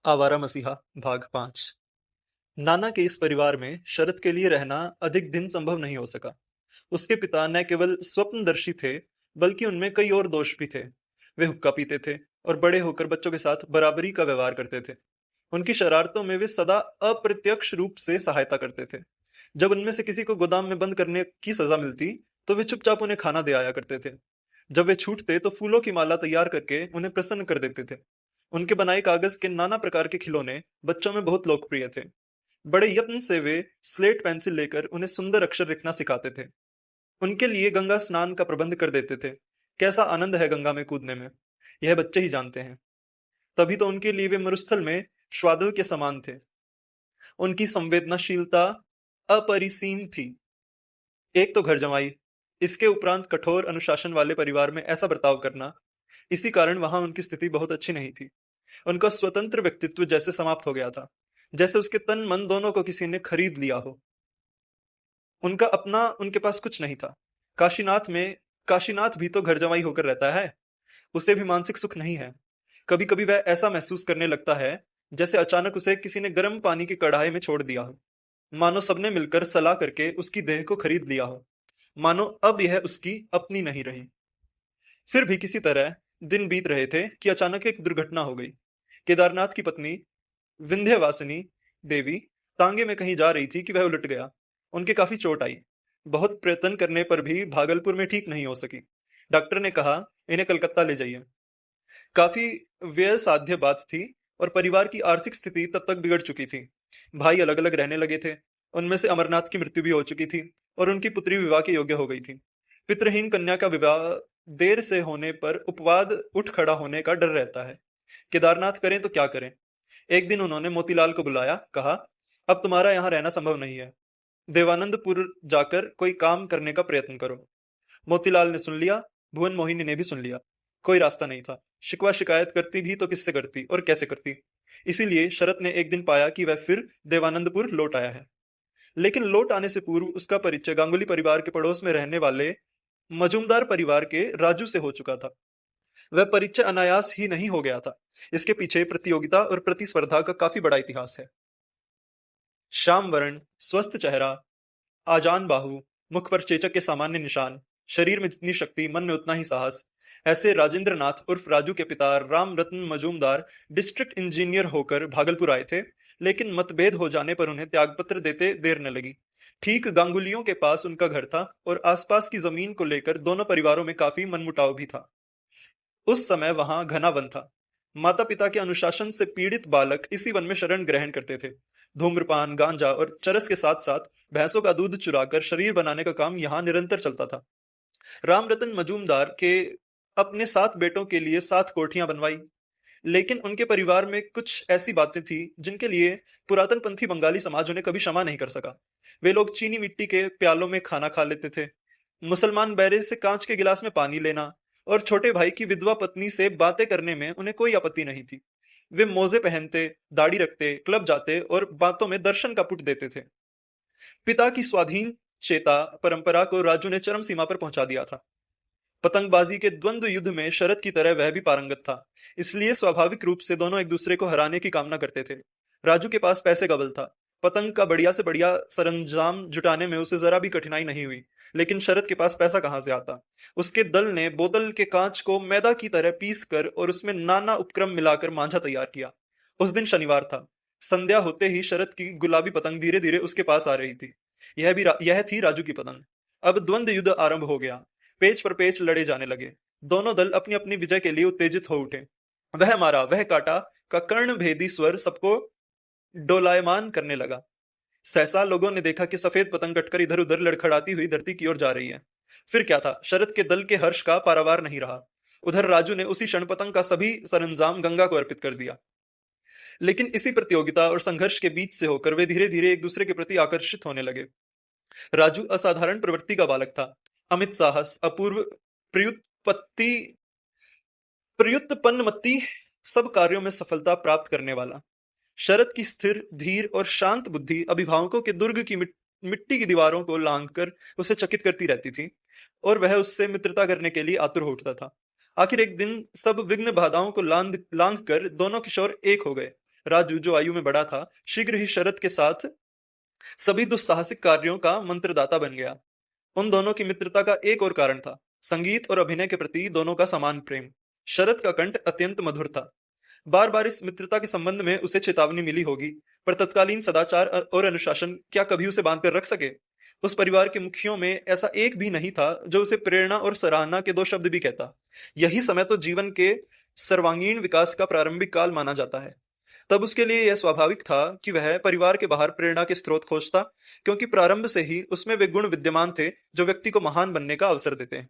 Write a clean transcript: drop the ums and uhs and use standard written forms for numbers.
आवारा मसीहा भाग 5। नाना के इस परिवार में शरद के लिए रहना अधिक दिन संभव नहीं हो सका। उसके पिता न केवल स्वप्नदर्शी थे, बल्कि उनमें कई और दोष भी थे। वे हुक्का पीते थे और बड़े होकर बच्चों के साथ बराबरी का व्यवहार करते थे। उनकी शरारतों में वे सदा अप्रत्यक्ष रूप से सहायता करते थे। जब उनमें से किसी को गोदाम में बंद करने की सजा मिलती, तो वे चुपचाप उन्हें खाना दे आया करते थे। जब वे छूटते तो फूलों की माला तैयार करके उन्हें प्रसन्न कर देते थे। उनके बनाए कागज के नाना प्रकार के खिलौने बच्चों में बहुत लोकप्रिय थे। बड़े यत्न से वे स्लेट पेंसिल लेकर उन्हें सुंदर अक्षर लिखना सिखाते थे। उनके लिए गंगा स्नान का प्रबंध कर देते थे। कैसा आनंद है गंगा में कूदने में, यह बच्चे ही जानते हैं। तभी तो उनके लिए वे मरुस्थल में श्वादल के समान थे। उनकी संवेदनाशीलता अपरिसीम थी। एक तो घर जमाई, इसके उपरांत कठोर अनुशासन वाले परिवार में ऐसा बर्ताव करना, इसी कारण वहां उनकी स्थिति बहुत अच्छी नहीं थी। उनका स्वतंत्र व्यक्तित्व जैसे समाप्त हो गया था, जैसे उसके तन मन दोनों को किसी ने खरीद लिया हो। उनका अपना उनके पास कुछ नहीं था। काशीनाथ भी तो घर जमाई होकर रहता है, उसे भी मानसिक सुख नहीं है। कभी कभी वह ऐसा महसूस करने लगता है जैसे अचानक उसे किसी ने गर्म पानी की कढ़ाई में छोड़ दिया हो, मानो सबने मिलकर सलाह करके उसकी देह को खरीद लिया हो, मानो अब यह उसकी अपनी नहीं रही। फिर भी किसी तरह दिन बीत रहे थे कि अचानक एक दुर्घटना हो गई। केदारनाथ की पत्नी विंध्यवासिनी देवी तांगे में कहीं जा रही थी कि वह उलट गया। उनके काफी चोट आई। बहुत प्रयत्न करने पर भी भागलपुर में ठीक नहीं हो सकी। डॉक्टर ने कहा, इन्हें कलकत्ता ले जाइए। काफी व्यय साध्य बात थी और परिवार की आर्थिक स्थिति तब तक बिगड़ चुकी थी। भाई अलग अलग रहने लगे थे। उनमें से अमरनाथ की मृत्यु भी हो चुकी थी और उनकी पुत्री विवाह के योग्य हो गई थी। पितृहीन कन्या का विवाह देर से होने पर उपवाद उठ खड़ा होने का डर रहता है। केदारनाथ करें तो क्या करें। एक दिन उन्होंने मोतीलाल को बुलाया, कहा, अब तुम्हारा यहाँ रहना संभव नहीं है, देवानंदपुर जाकर कोई काम करने का प्रयत्न करो। मोतीलाल ने सुन लिया, भुवन मोहिनी ने भी सुन लिया। कोई रास्ता नहीं था। शिकवा शिकायत करती भी तो किससे करती और कैसे करती। इसीलिए शरत ने एक दिन पाया कि वह फिर देवानंदपुर लौट आया है। लेकिन लौट आने से पूर्व उसका परिचय गांगुली परिवार के पड़ोस में रहने वाले मजूमदार परिवार के राजू से हो चुका था। वह परिचय अनायास ही नहीं हो गया था। इसके पीछे प्रतियोगिता और प्रतिस्पर्धा का काफी बड़ा इतिहास है। श्याम वर्ण, स्वस्थ चेहरा, आजान बाहु, मुख पर चेचक के सामान्य निशान, शरीर में जितनी शक्ति मन में उतना ही साहस, ऐसे राजेंद्र नाथ उर्फ राजू के पिता राम रत्न मजूमदार डिस्ट्रिक्ट इंजीनियर होकर भागलपुर आए थे। लेकिन मतभेद हो जाने पर उन्हें त्यागपत्र देते देर न लगी। ठीक गांगुलियों के पास उनका घर था और आसपास की जमीन को लेकर दोनों परिवारों में काफी मनमुटाव भी था। उस समय वहां घना वन था। माता पिता के अनुशासन से पीड़ित बालक इसी वन में शरण ग्रहण करते थे। धूम्रपान, गांजा और चरस के साथ साथ भैंसों का दूध चुराकर शरीर बनाने का काम यहाँ निरंतर चलता था। राम रतन मजूमदार के अपने 7 बेटों के लिए 7 कोठियां बनवाई। लेकिन उनके परिवार में कुछ ऐसी बातें थी जिनके लिए पुरातन पंथी बंगाली समाज उन्हें कभी क्षमा नहीं कर सका। वे लोग चीनी मिट्टी के प्यालों में खाना खा लेते थे, मुसलमान बैरे से कांच के गिलास में पानी लेना और छोटे भाई की विधवा पत्नी से बातें करने में उन्हें कोई आपत्ति नहीं थी। वे मोजे पहनते, दाढ़ी रखते, क्लब जाते और बातों में दर्शन का पुट देते थे। पिता की स्वाधीन चेता परंपरा को राजू ने चरम सीमा पर पहुंचा दिया था। पतंगबाजी के द्वंद्व युद्ध में शरद की तरह वह भी पारंगत था। इसलिए स्वाभाविक रूप से दोनों एक दूसरे को हराने की कामना करते थे। राजू के पास पैसे का बल था। पतंग का बढ़िया से बढ़िया सरंजाम जुटाने में उसे जरा भी कठिनाई नहीं हुई। लेकिन शरद के पास पैसा कहां से आता। उसके दल ने बोतल के कांच को मैदा की तरह पीस कर और उसमें नाना उपक्रम मिलाकर मांझा तैयार किया। उस दिन शनिवार था। संध्या होते ही शरद की गुलाबी पतंग धीरे धीरे उसके पास आ रही थी। यह थी राजू की पतंग। अब द्वंद्व युद्ध आरंभ हो गया। पेच पर पेच लड़े जाने लगे। दोनों दल अपनी अपनी विजय के लिए उत्तेजित हो उठे। वह मारा, वह काटा का कर्ण भेदी स्वर सबको डोलायमान करने लगा। सहसा लोगों ने देखा कि सफेद पतंग कटकर इधर उधर लड़खड़ाती हुई धरती की ओर जा रही है। फिर क्या था, शरद के दल के हर्ष का पारावार नहीं रहा। उधर राजू ने उसी क्षण पतंग का सभी सरंजाम गंगा को अर्पित कर दिया। लेकिन इसी प्रतियोगिता और संघर्ष के बीच से होकर वे धीरे धीरे एक दूसरे के प्रति आकर्षित होने लगे। राजू असाधारण प्रवृत्ति का बालक था। अमित साहस, अपूर्व प्रयुत्पत्ति प्रयुत्पन्नमति, सब कार्यों में सफलता प्राप्त करने वाला। शरद की स्थिर, धीर और शांत बुद्धि अभिभावकों के दुर्ग की मिट्टी की दीवारों को लांघकर उसे चकित करती रहती थी और वह उससे मित्रता करने के लिए आतुर हो उठता था। आखिर एक दिन सब विघ्न बाधाओं को लांघ कर दोनों किशोर एक हो गए। राजू, जो आयु में बड़ा था, शीघ्र ही शरद के साथ सभी दुस्साहसिक कार्यों का मंत्रदाता बन गया। उन दोनों की मित्रता का एक और कारण था, संगीत और अभिनय के प्रति दोनों का समान प्रेम। शरद का कंठ अत्यंत मधुर था। बार बार इस मित्रता के संबंध में उसे चेतावनी मिली होगी, पर तत्कालीन सदाचार और अनुशासन क्या कभी उसे बांध कर रख सके? उस परिवार के मुखियों में ऐसा एक भी नहीं था जो उसे प्रेरणा और सराहना के दो शब्द भी कहता। यही समय तो जीवन के सर्वांगीण विकास का प्रारंभिक काल माना जाता है। तब उसके लिए यह स्वाभाविक था कि वह परिवार के बाहर प्रेरणा के स्रोत खोजता, क्योंकि प्रारंभ से ही उसमें वे गुण विद्यमान थे जो व्यक्ति को महान बनने का अवसर देते हैं।